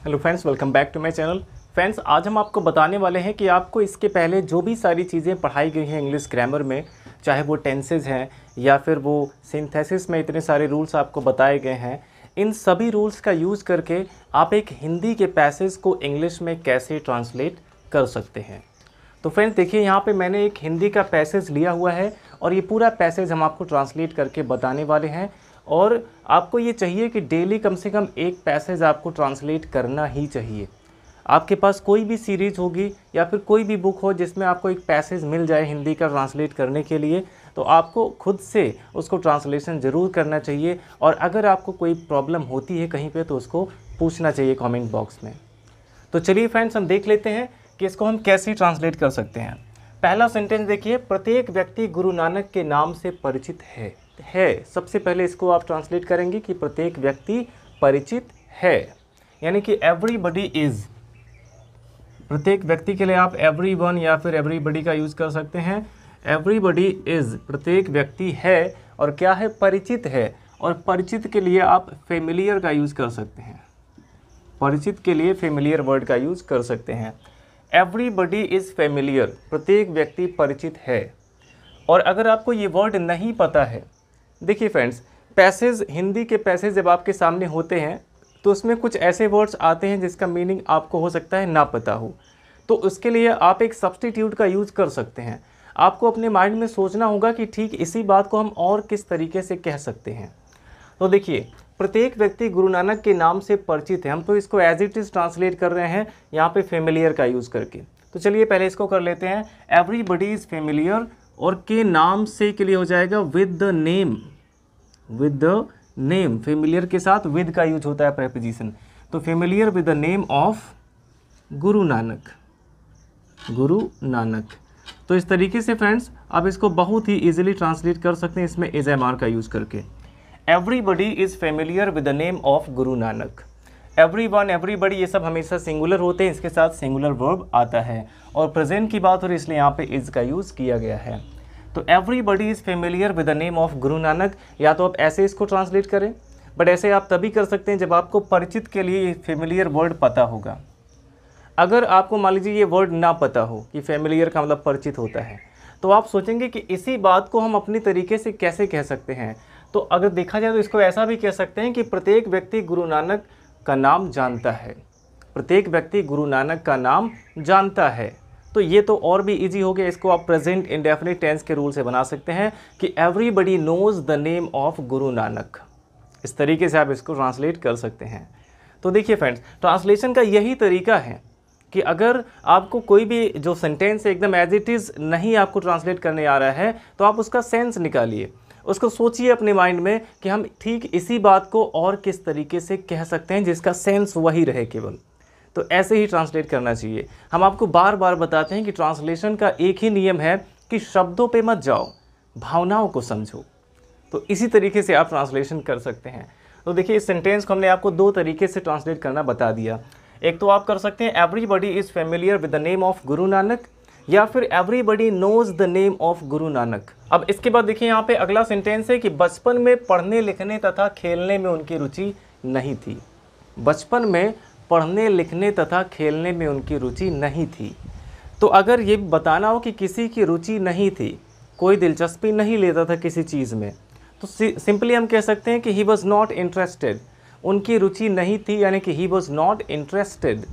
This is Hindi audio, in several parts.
Hello friends, welcome back to my channel. Friends, आज हम आपको बताने वाले हैं कि आपको इसके पहले जो भी सारी चीज़ें पढ़ाई गई हैं इंग्लिश ग्रामर में, चाहे वो टेंसेज हैं या फिर वो सिंथेसिस में इतने सारे रूल्स आपको बताए गए हैं, इन सभी रूल्स का यूज़ करके आप एक हिंदी के पैसेज को इंग्लिश में कैसे ट्रांसलेट कर सकते हैं। तो फ्रेंड्स देखिए, यहाँ पे मैंने एक हिंदी का पैसेज लिया हुआ है और ये पूरा पैसेज हम आपको ट्रांसलेट करके बताने वाले हैं। और आपको ये चाहिए कि डेली कम से कम एक पैसेज आपको ट्रांसलेट करना ही चाहिए। आपके पास कोई भी सीरीज़ होगी या फिर कोई भी बुक हो जिसमें आपको एक पैसेज मिल जाए हिंदी का ट्रांसलेट करने के लिए, तो आपको खुद से उसको ट्रांसलेशन ज़रूर करना चाहिए। और अगर आपको कोई प्रॉब्लम होती है कहीं पे तो उसको पूछना चाहिए कमेंट बॉक्स में। तो चलिए फ्रेंड्स, हम देख लेते हैं कि इसको हम कैसे ट्रांसलेट कर सकते हैं। पहला सेंटेंस देखिए, प्रत्येक व्यक्ति गुरु नानक के नाम से परिचित है। सबसे पहले इसको आप ट्रांसलेट करेंगे कि प्रत्येक व्यक्ति परिचित है, यानी कि एवरीबडी इज। प्रत्येक व्यक्ति के लिए आप एवरीवन या फिर एवरीबडी का यूज़ कर सकते हैं। एवरीबडी इज, प्रत्येक व्यक्ति है और क्या है, परिचित है। और परिचित के लिए आप फेमिलियर का यूज़ कर सकते हैं। परिचित के लिए फेमिलियर वर्ड का यूज़ कर सकते हैं। एवरीबडी इज़ फेमिलियर, प्रत्येक व्यक्ति परिचित है। और अगर आपको ये वर्ड नहीं पता है, देखिए फ्रेंड्स, पैसेज, हिंदी के पैसेज जब आपके सामने होते हैं तो उसमें कुछ ऐसे वर्ड्स आते हैं जिसका मीनिंग आपको हो सकता है ना पता हो। तो उसके लिए आप एक सब्स्टिट्यूट का यूज़ कर सकते हैं। आपको अपने माइंड में सोचना होगा कि ठीक इसी बात को हम और किस तरीके से कह सकते हैं। तो देखिए, प्रत्येक व्यक्ति गुरु नानक के नाम से परिचित है। हम तो इसको एज इट इज़ ट्रांसलेट कर रहे हैं यहाँ पे फेमिलियर का यूज़ करके। तो चलिए पहले इसको कर लेते हैं। एवरीबडी इज़ फेमिलियर और के नाम से के लिए हो जाएगा with the name. With the name, familiar के साथ विद का यूज होता है प्रेपोजिशन। तो familiar with the name of Guru Nanak. Guru Nanak. तो इस तरीके से फ्रेंड्स आप इसको बहुत ही इजीली ट्रांसलेट कर सकते हैं इसमें इज एम आर का यूज़ करके। Everybody is familiar with the name of Guru Nanak. Everyone, everybody, ये सब हमेशा सिंगुलर होते हैं, इसके साथ सिंगुलर वर्ब आता है। और प्रेजेंट की बात हो रही इसलिए यहाँ पे इज का यूज़ किया गया है। तो everybody is familiar with the name of Guru Nanak, या तो आप ऐसे इसको ट्रांसलेट करें, बट ऐसे आप तभी कर सकते हैं जब आपको परिचित के लिए फेमिलियर वर्ड पता होगा। अगर आपको मान लीजिए ये वर्ड ना पता हो कि फेमिलियर का मतलब परिचित होता है, तो आप सोचेंगे कि इसी बात को हम अपनी तरीके से कैसे कह सकते हैं। तो अगर देखा जाए तो इसको ऐसा भी कह सकते हैं कि प्रत्येक व्यक्ति गुरु नानक का नाम जानता है। प्रत्येक व्यक्ति गुरु नानक का नाम जानता है। तो ये तो और भी इजी हो गया। इसको आप प्रेजेंट इंडेफिनिट टेंस के रूल से बना सकते हैं कि everybody knows the name of Guru Nanak. इस तरीके से आप इसको ट्रांसलेट कर सकते हैं। तो देखिए फ्रेंड्स, ट्रांसलेशन का यही तरीका है कि अगर आपको कोई भी जो सेंटेंस एकदम एज इट इज़ नहीं आपको ट्रांसलेट करने आ रहा है, तो आप उसका सेंस निकालिए, उसको सोचिए अपने माइंड में कि हम ठीक इसी बात को और किस तरीके से कह सकते हैं जिसका सेंस वही रहे केवल। तो ऐसे ही ट्रांसलेट करना चाहिए। हम आपको बार बार बताते हैं कि ट्रांसलेशन का एक ही नियम है कि शब्दों पे मत जाओ, भावनाओं को समझो। तो इसी तरीके से आप ट्रांसलेशन कर सकते हैं। तो देखिए, इस सेंटेंस को हमने आपको दो तरीके से ट्रांसलेट करना बता दिया। एक तो आप कर सकते हैं everybody is familiar with the name of Guru Nanak, या फिर everybody knows the name of Guru Nanak. अब इसके बाद देखिए, यहाँ पे अगला सेंटेंस है कि बचपन में पढ़ने लिखने तथा खेलने में उनकी रुचि नहीं थी। बचपन में पढ़ने लिखने तथा खेलने में उनकी रुचि नहीं थी। तो अगर ये बताना हो कि किसी की रुचि नहीं थी, कोई दिलचस्पी नहीं लेता था किसी चीज़ में, तो सिंपली हम कह सकते हैं कि ही वॉज नॉट इंटरेस्टेड। उनकी रुचि नहीं थी यानी कि ही वॉज नॉट इंटरेस्टेड।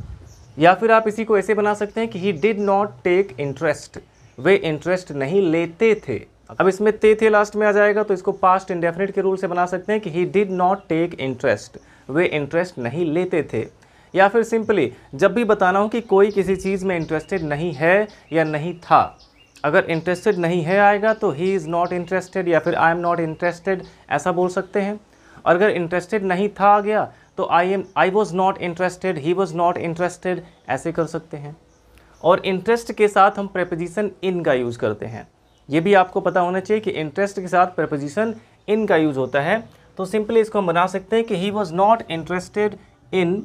या फिर आप इसी को ऐसे बना सकते हैं कि he did not take interest, वे इंटरेस्ट नहीं लेते थे। अब इसमें थे लास्ट में आ जाएगा, तो इसको पास्ट इंडेफिनिट के रूल से बना सकते हैं कि he did not take interest, वे इंटरेस्ट नहीं लेते थे। या फिर सिंपली जब भी बताना हो कि कोई किसी चीज़ में इंटरेस्टेड नहीं है या नहीं था, अगर इंटरेस्टेड नहीं है आएगा तो ही इज़ नॉट इंटरेस्टेड या फिर आई एम नॉट इंटरेस्टेड, ऐसा बोल सकते हैं। और अगर इंटरेस्टेड नहीं था आ गया तो I was not interested, he was not interested, ऐसे कर सकते हैं। और इंटरेस्ट के साथ हम प्रेपोजिशन इन का यूज़ करते हैं। ये भी आपको पता होना चाहिए कि इंटरेस्ट के साथ प्रेपोजिशन इन का यूज़ होता है। तो सिंपली इसको हम बना सकते हैं कि he was not interested in.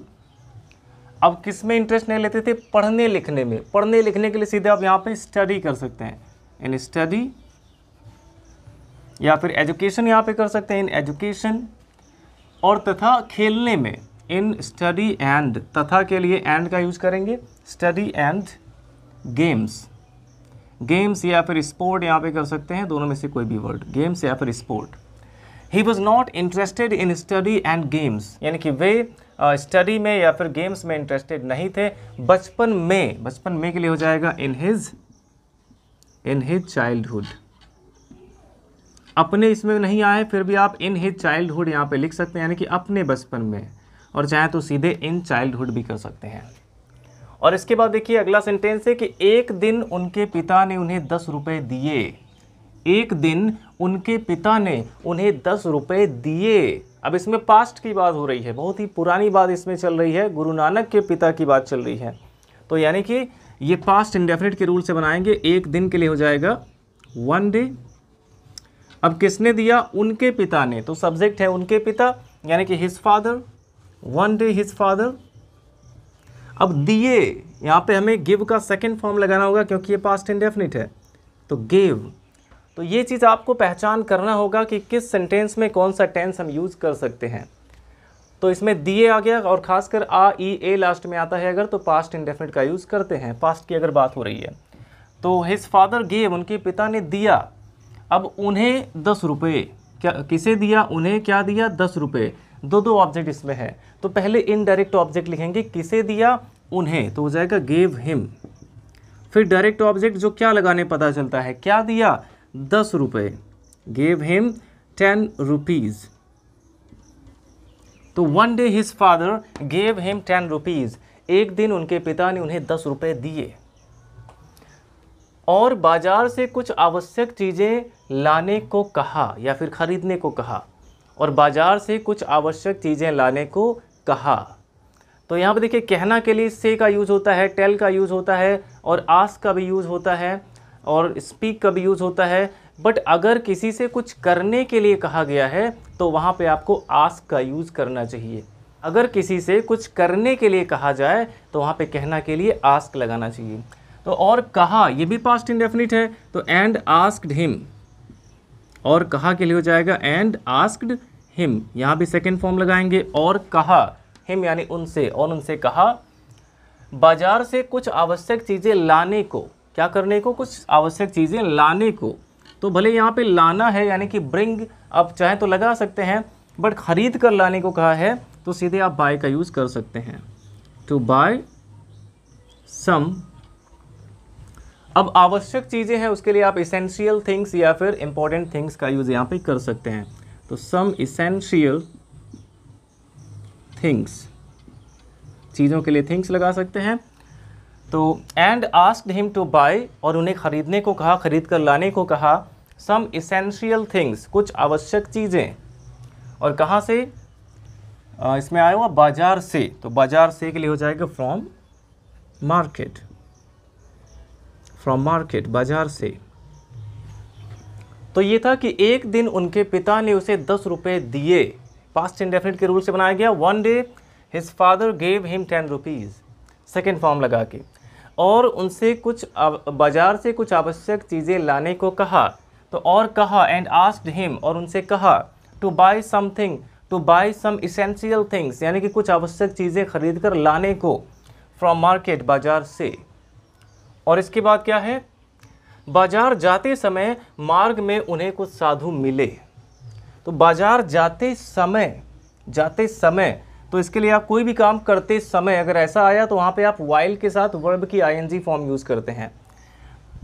अब किस में इंटरेस्ट नहीं लेते थे? पढ़ने लिखने में। पढ़ने लिखने के लिए सीधे आप यहाँ पे स्टडी कर सकते हैं, इन स्टडी, या फिर एजुकेशन यहाँ पे कर सकते हैं, इन एजुकेशन। और तथा खेलने में, इन स्टडी एंड, तथा के लिए एंड का यूज करेंगे, स्टडी एंड गेम्स, गेम्स या फिर स्पोर्ट यहाँ पे कर सकते हैं, दोनों में से कोई भी वर्ड, गेम्स या फिर sport. He was not interested in study and games, यानी कि वे स्टडी में या फिर गेम्स में इंटरेस्टेड नहीं थे बचपन में, बचपन में के लिए हो जाएगा इन हिज चाइल्डहुड। अपने इसमें नहीं आए फिर भी आप इन हिज चाइल्डहुड यहाँ पे लिख सकते हैं, यानी कि अपने बचपन में, और चाहे तो सीधे इन चाइल्डहुड भी कर सकते हैं। और इसके बाद देखिए अगला सेंटेंस है कि एक दिन उनके पिता ने उन्हें 10 रुपये दिए। एक दिन उनके पिता ने उन्हें 10 रुपये दिए। अब इसमें पास्ट की बात हो रही है, बहुत ही पुरानी बात इसमें चल रही है, गुरु नानक के पिता की बात चल रही है, तो यानी कि ये पास्ट इंडेफिनिट के रूल से बनाएंगे। एक दिन के लिए हो जाएगा वन डे। अब किसने दिया? उनके पिता ने, तो सब्जेक्ट है उनके पिता, यानी कि his father, one day his father. अब दिए, यहाँ पे हमें गिव का सेकंड फॉर्म लगाना होगा क्योंकि ये पास्ट इंडेफिनिट है, तो गिव। तो ये चीज़ आपको पहचान करना होगा कि किस सेंटेंस में कौन सा टेंस हम यूज़ कर सकते हैं। तो इसमें दिए आ गया, और खासकर आ ई ए लास्ट में आता है अगर, तो पास्ट इंडेफिनिट का यूज़ करते हैं, पास्ट की अगर बात हो रही है। तो हिज फादर गेव, उनके पिता ने दिया। अब उन्हें 10 रुपये, क्या किसे दिया? उन्हें क्या दिया? 10 रुपये। दो ऑब्जेक्ट इसमें है, तो पहले इनडायरेक्ट ऑब्जेक्ट लिखेंगे, किसे दिया? उन्हें, तो हो जाएगा गेव हिम। फिर डायरेक्ट ऑब्जेक्ट जो क्या लगाने पता चलता है, क्या दिया? 10 रुपये, गेव हिम 10 रुपीज़। तो one day his father gave him 10 rupees, एक दिन उनके पिता ने उन्हें 10 रुपये दिए। और बाजार से कुछ आवश्यक चीज़ें लाने को कहा या फिर खरीदने को कहा, और बाजार से कुछ आवश्यक चीज़ें लाने को कहा। तो यहाँ पे देखिए कहना के लिए से का यूज़ होता है, टेल का यूज़ होता है, और आस्क का भी यूज़ होता है, और स्पीक का भी यूज़ होता है। बट अगर किसी से कुछ करने के लिए कहा गया है तो वहाँ पे आपको आस्क का यूज़ करना चाहिए। अगर किसी से कुछ करने के लिए कहा जाए तो वहाँ पे कहना के लिए आस्क लगाना चाहिए। तो और कहा, ये भी पास्ट इंडेफिनिट है, तो एंड आस्क्ड हिम, और कहा के लिए हो जाएगा एंड आस्क्ड हिम। यहाँ भी सेकेंड फॉर्म लगाएंगे, और कहा, हिम यानी उनसे, और उनसे कहा। बाजार से कुछ आवश्यक चीज़ें लाने को, क्या करने को? कुछ आवश्यक चीज़ें लाने को। तो भले यहाँ पे लाना है यानी कि ब्रिंग, आप चाहे तो लगा सकते हैं, बट खरीद कर लाने को कहा है तो सीधे आप बाय का यूज़ कर सकते हैं, टू बाय सम। अब आवश्यक चीज़ें हैं, उसके लिए आप इसेंशियल थिंग्स या फिर इंपॉर्टेंट थिंग्स का यूज़ यहाँ पे कर सकते हैं। तो सम इसेंशियल थिंग्स, चीज़ों के लिए थिंग्स लगा सकते हैं। तो and asked him to buy, और उन्हें खरीदने को कहा, खरीद कर लाने को कहा, सम इसेंशियल थिंग्स, कुछ आवश्यक चीज़ें। और कहाँ से? इसमें आया हुआ बाजार से, तो बाजार से के लिए हो जाएगा फ्रॉम मार्केट, फ्रॉम मार्केट, बाजार से। तो ये था कि एक दिन उनके पिता ने उसे 10 रुपये दिए, पास्ट इंडेफिनिट के रूल से बनाया गया। One day his father gave him 10 rupees, second form लगा के, और उनसे कुछ बाजार से कुछ आवश्यक चीज़ें लाने को कहा। तो और कहा, एंड आस्क्ड हिम, और उनसे कहा, to buy something, to buy some essential things, यानी कि कुछ आवश्यक चीज़ें खरीद कर लाने को, फ्रॉम मार्केट, बाजार से। और इसके बाद क्या है? बाजार जाते समय मार्ग में उन्हें कुछ साधु मिले। तो बाजार जाते समय, जाते समय, तो इसके लिए आप कोई भी काम करते समय अगर ऐसा आया तो वहाँ पे आप वाइल के साथ वर्ब की आईएनजी फॉर्म यूज़ करते हैं।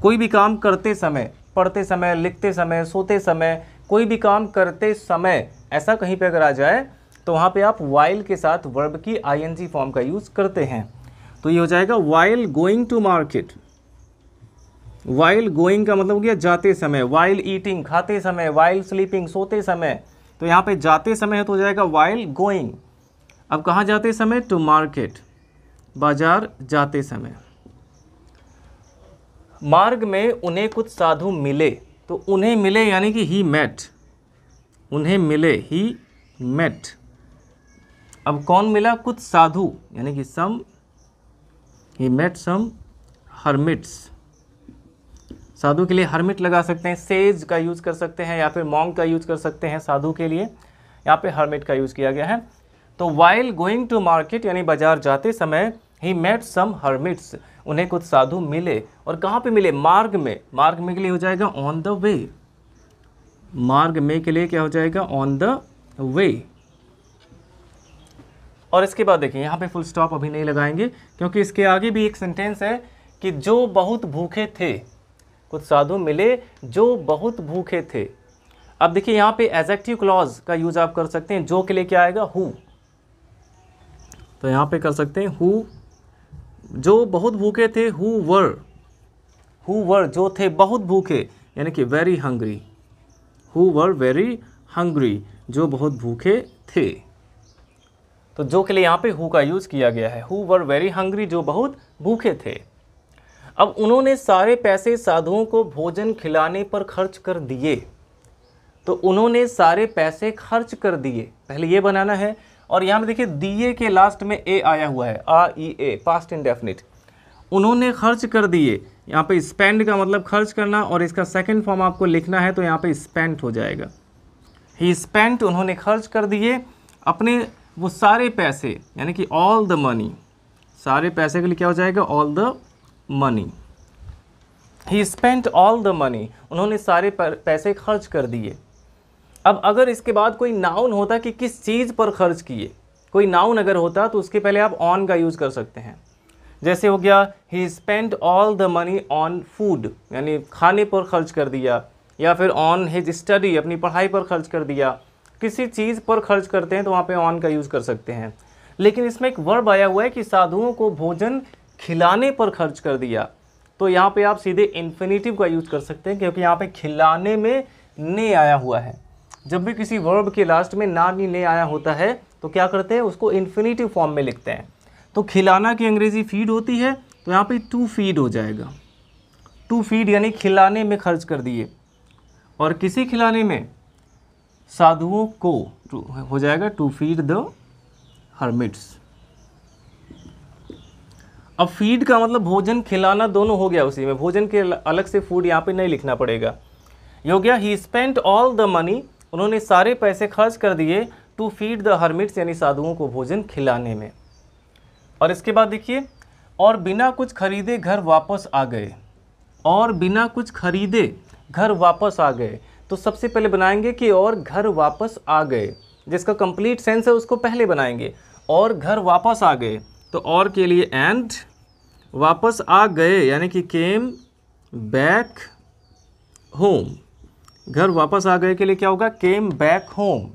कोई भी काम करते समय, पढ़ते समय, लिखते समय, सोते समय, कोई भी काम करते समय ऐसा कहीं पे अगर आ जाए तो वहाँ पे आप वाइल के साथ वर्ब की आईएनजी फॉर्म का यूज़ करते हैं। तो ये हो जाएगा while going to market. While going का मतलब हो गया जाते समय, वाइल ईटिंग, खाते समय, वाइल स्लीपिंग, सोते समय। तो यहाँ पे जाते समय है तो हो जाएगा वाइल गोइंग। अब कहाँ जाते समय? टू मार्केट, बाजार जाते समय। मार्ग में उन्हें कुछ साधु मिले, तो उन्हें मिले यानी कि ही मेट, उन्हें मिले, ही मेट। अब कौन मिला? कुछ साधु, यानी कि सम, ही मेट सम हर्मिट्स। साधु के लिए हर्मिट लगा सकते हैं, सेज का यूज़ कर सकते हैं, या फिर मॉन्क का यूज़ कर सकते हैं साधु के लिए। यहाँ पे हर्मिट का यूज़ किया गया है। तो वाइल गोइंग टू मार्केट यानी बाजार जाते समय ही मेट सम हर्मिट्स, उन्हें कुछ साधु मिले। और कहाँ पे मिले? मार्ग में। मार्ग में के लिए हो जाएगा ऑन द वे। मार्ग में के लिए क्या हो जाएगा? On the way. और इसके बाद देखिए यहाँ पे फुल स्टॉप अभी नहीं लगाएंगे, क्योंकि इसके आगे भी एक सेंटेंस है कि जो बहुत भूखे थे, कुछ साधु मिले जो बहुत भूखे थे। अब देखिए यहाँ पे एडजेक्टिव क्लॉज का यूज आप कर सकते हैं। जो के लिए क्या आएगा? हु। तो यहाँ पे कर सकते हैं हु, जो बहुत भूखे थे। हु वर जो थे बहुत भूखे, यानी कि very hungry. Who were very hungry, जो बहुत भूखे थे। तो जो के लिए यहाँ पे हु का यूज किया गया है। हु वर वेरी हंग्री, जो बहुत भूखे थे। अब उन्होंने सारे पैसे साधुओं को भोजन खिलाने पर खर्च कर दिए। तो उन्होंने सारे पैसे खर्च कर दिए, पहले ये बनाना है। और यहाँ पे देखिए दिए के लास्ट में ए आया हुआ है, REA, पास्ट इंडेफिनिट। उन्होंने खर्च कर दिए, यहाँ पे स्पेंड का मतलब खर्च करना, और इसका सेकंड फॉर्म आपको लिखना है तो यहाँ पे स्पेंट हो जाएगा। ही स्पेंट, उन्होंने खर्च कर दिए अपने वो सारे पैसे, यानी कि ऑल द मनी। सारे पैसे के लिए क्या हो जाएगा? All the money. He spent all the money, उन्होंने सारे पैसे खर्च कर दिए। अब अगर इसके बाद कोई नाउन होता कि किस चीज़ पर खर्च किए, कोई नाउन अगर होता तो उसके पहले आप ऑन का यूज़ कर सकते हैं। जैसे हो गया ही spent all the money on food, यानी खाने पर खर्च कर दिया, या फिर ऑन हिज स्टडी, अपनी पढ़ाई पर खर्च कर दिया। किसी चीज़ पर खर्च करते हैं तो वहाँ पे ऑन का यूज़ कर सकते हैं। लेकिन इसमें एक वर्ब आया हुआ है कि साधुओं को भोजन खिलाने पर खर्च कर दिया, तो यहाँ पे आप सीधे इन्फिनेटिव का यूज़ कर सकते हैं, क्योंकि यहाँ पे खिलाने में ने आया हुआ है। जब भी किसी वर्ब के लास्ट में ना नी ने आया होता है तो क्या करते हैं? उसको इन्फिनेटिव फॉर्म में लिखते हैं। तो खिलाना की अंग्रेजी फीड होती है, तो यहाँ पे टू फीड हो जाएगा। टू फीड यानी खिलाने में खर्च कर दिए, और किसी खिलाने में? साधुओं को हो जाएगा टू फीड द हर्मिट्स। अब फीड का मतलब भोजन खिलाना दोनों हो गया उसी में, भोजन के अलग से फूड यहाँ पे नहीं लिखना पड़ेगा। ये हो गया ही स्पेंट ऑल द मनी, उन्होंने सारे पैसे खर्च कर दिए टू फीड द हर्मिट्स, यानी साधुओं को भोजन खिलाने में। और इसके बाद देखिए और बिना कुछ खरीदे घर वापस आ गए। और बिना कुछ खरीदे घर वापस आ गए, तो सबसे पहले बनाएंगे कि और घर वापस आ गए, जिसका कंप्लीट सेंस है उसको पहले बनाएंगे। और घर वापस आ गए, तो और के लिए एंड वापस आ गए, यानी कि केम बैक होम। घर वापस आ गए के लिए क्या होगा? Came back home.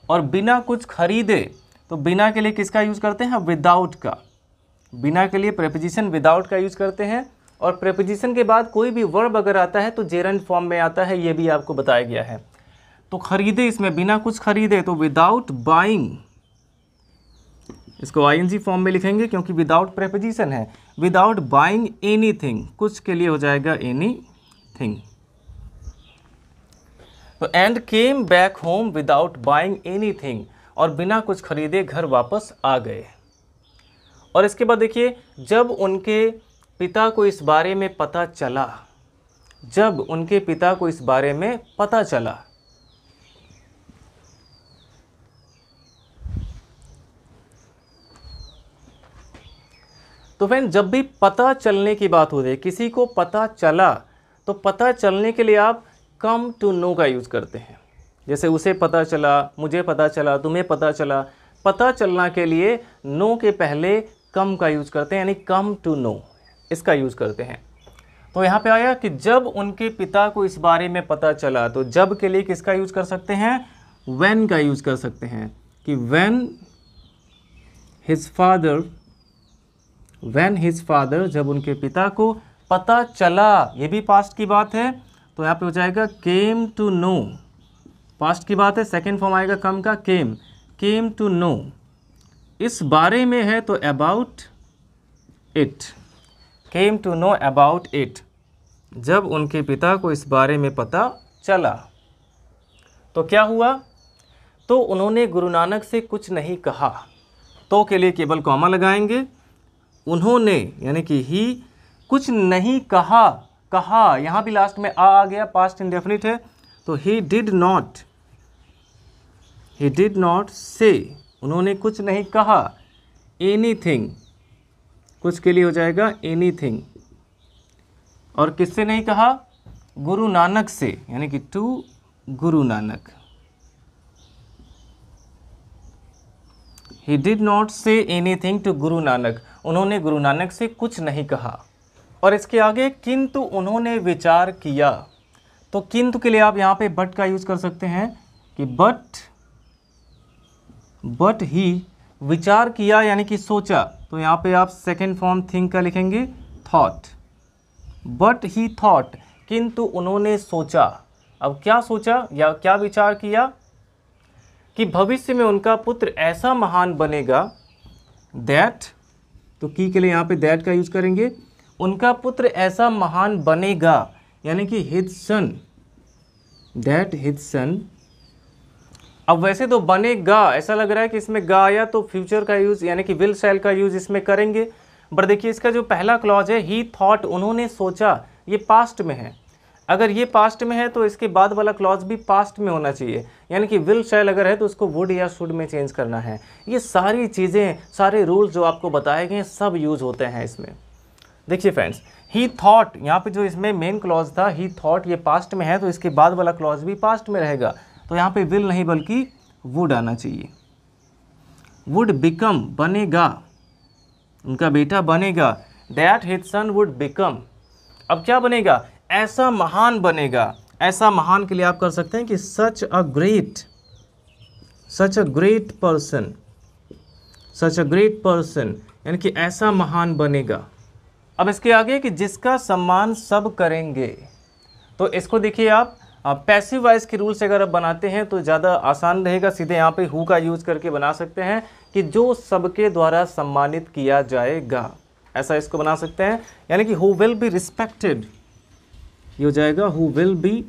और बिना कुछ खरीदे, तो बिना के लिए किसका यूज़ करते हैं? विदाउट का। बिना के लिए प्रेपोजिशन विदाउट का यूज़ करते हैं। और प्रेपोजिशन के बाद कोई भी वर्ब अगर आता है तो जेरंड फॉर्म में आता है, ये भी आपको बताया गया है। तो खरीदे, इसमें बिना कुछ खरीदे, तो विदाउट बाइंग, इसको ING फॉर्म में लिखेंगे क्योंकि विदाउट प्रेपोजिशन है। विदाउट बाइंग एनीथिंग, कुछ के लिए हो जाएगा एनीथिंग। तो and came back home without buying anything, और बिना कुछ खरीदे घर वापस आ गए। और इसके बाद देखिए जब उनके पिता को इस बारे में पता चला, जब उनके पिता को इस बारे में पता चला, तो फ्रेंड जब भी पता चलने की बात होती है, किसी को पता चला, तो पता चलने के लिए आप कम टू नो का यूज़ करते हैं। जैसे उसे पता चला, मुझे पता चला, तुम्हें पता चला। पता चलना के लिए नो के पहले कम का यूज़ करते हैं, यानी कम टू नो, इसका यूज़ करते हैं। तो यहाँ पे आया कि जब उनके पिता को इस बारे में पता चला, तो जब के लिए किसका यूज़ कर सकते हैं? व्हेन का यूज़ कर सकते हैं कि व्हेन हिज फादर, जब उनके पिता को पता चला, ये भी पास्ट की बात है, तो यहाँ पे हो जाएगा केम टू नो। पास्ट की बात है, सेकेंड फॉर्म आएगा कम का, केम टू नो। इस बारे में है तो about it, came to know about it, जब उनके पिता को इस बारे में पता चला। तो क्या हुआ? तो उन्होंने गुरु नानक से कुछ नहीं कहा, तो के लिए केवल कॉमा लगाएंगे। उन्होंने यानी कि ही कुछ नहीं कहा, कहा यहाँ भी लास्ट में आ गया, पास्ट इंडेफिनिट है, तो ही डिड नॉट से उन्होंने कुछ नहीं कहा, एनीथिंग, कुछ के लिए हो जाएगा एनीथिंग। और किससे नहीं कहा? गुरु नानक से, यानी कि to Guru Nanak. He did not say anything to Guru Nanak, उन्होंने गुरु नानक से कुछ नहीं कहा। और इसके आगे किंतु उन्होंने विचार किया, तो किंतु के लिए आप यहाँ पे बट का यूज कर सकते हैं कि बट ही विचार किया यानी कि सोचा, तो यहाँ पे आप सेकेंड फॉर्म थिंक का लिखेंगे थॉट। बट ही थॉट, किंतु उन्होंने सोचा। अब क्या सोचा या क्या विचार किया? कि भविष्य में उनका पुत्र ऐसा महान बनेगा, दैट, तो की के लिए यहाँ पे दैट का यूज करेंगे, उनका पुत्र ऐसा महान बनेगा, यानी कि his son, that his son. अब वैसे तो बनेगा ऐसा लग रहा है कि इसमें गा आया तो फ्यूचर का यूज यानी कि विल शैल का यूज इसमें करेंगे, बट देखिए इसका जो पहला क्लॉज है ही थॉट, उन्होंने सोचा, ये पास्ट में है। अगर ये पास्ट में है तो इसके बाद वाला क्लॉज भी पास्ट में होना चाहिए, यानी कि विल शैल अगर है तो उसको वुड या शुड में चेंज करना है। ये सारी चीज़ें, सारे रूल्स जो आपको बताए गए सब यूज होते हैं इसमें। देखिए फ्रेंड्स, ही थॉट, यहाँ पे जो इसमें मेन क्लॉज था ही थॉट, ये पास्ट में है तो इसके बाद वाला क्लॉज भी पास्ट में रहेगा, तो यहाँ पे विल नहीं बल्कि वुड आना चाहिए। वुड बिकम, बनेगा, उनका बेटा बनेगा, that his son would become. अब क्या बनेगा? ऐसा महान बनेगा। ऐसा महान के लिए आप कर सकते हैं कि such a great person, such a great person, यानी कि ऐसा महान बनेगा। अब इसके आगे कि जिसका सम्मान सब करेंगे, तो इसको देखिए आप पैसिव वॉइस के रूल से अगर आप बनाते हैं तो ज़्यादा आसान रहेगा। सीधे यहाँ पे हु का यूज़ करके बना सकते हैं कि जो सबके द्वारा सम्मानित किया जाएगा, ऐसा इसको बना सकते हैं, यानी कि हु विल बी रिस्पेक्टेड, ये हो जाएगा who will be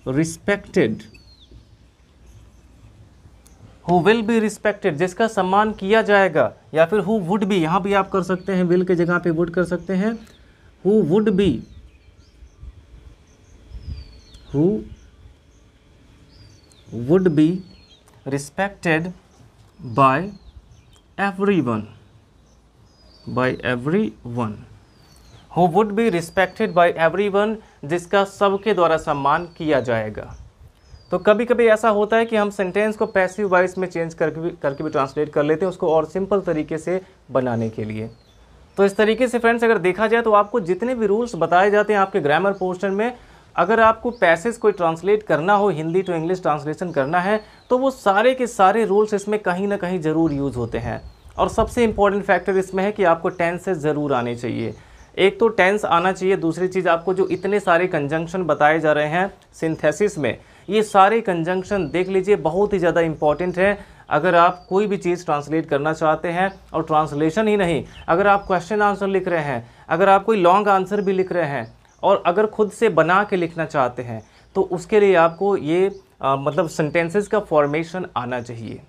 respected, who will be respected, जिसका सम्मान किया जाएगा। या फिर हु वुड बी, यहाँ भी आप कर सकते हैं, विल के जगह पे वुड कर सकते हैं, who would be, who would be respected by everyone, who would be respected by everyone, जिसका सबके द्वारा सम्मान किया जाएगा। तो कभी कभी ऐसा होता है कि हम सेंटेंस को पैसिव वॉइस में चेंज करके भी ट्रांसलेट कर लेते हैं उसको और सिंपल तरीके से बनाने के लिए। तो इस तरीके से फ्रेंड्स अगर देखा जाए तो आपको जितने भी रूल्स बताए जाते हैं आपके ग्रामर पोर्शन में, अगर आपको पैसेज कोई ट्रांसलेट करना हो, हिंदी टू इंग्लिश ट्रांसलेशन करना है, तो वो सारे के सारे रूल्स इसमें कहीं ना कहीं ज़रूर यूज़ होते हैं। और सबसे इंपॉर्टेंट फैक्टर इसमें है कि आपको टेंसेस ज़रूर आने चाहिए। एक तो टेंस आना चाहिए, दूसरी चीज़ आपको जो इतने सारे कंजंक्शन बताए जा रहे हैं सिंथेसिस में, ये सारे कंजंक्शन देख लीजिए बहुत ही ज़्यादा इंपॉर्टेंट है। अगर आप कोई भी चीज़ ट्रांसलेट करना चाहते हैं, और ट्रांसलेशन ही नहीं, अगर आप क्वेश्चन आंसर लिख रहे हैं, अगर आप कोई लॉन्ग आंसर भी लिख रहे हैं, और अगर खुद से बना के लिखना चाहते हैं, तो उसके लिए आपको ये मतलब सेंटेंसेस का फॉर्मेशन आना चाहिए।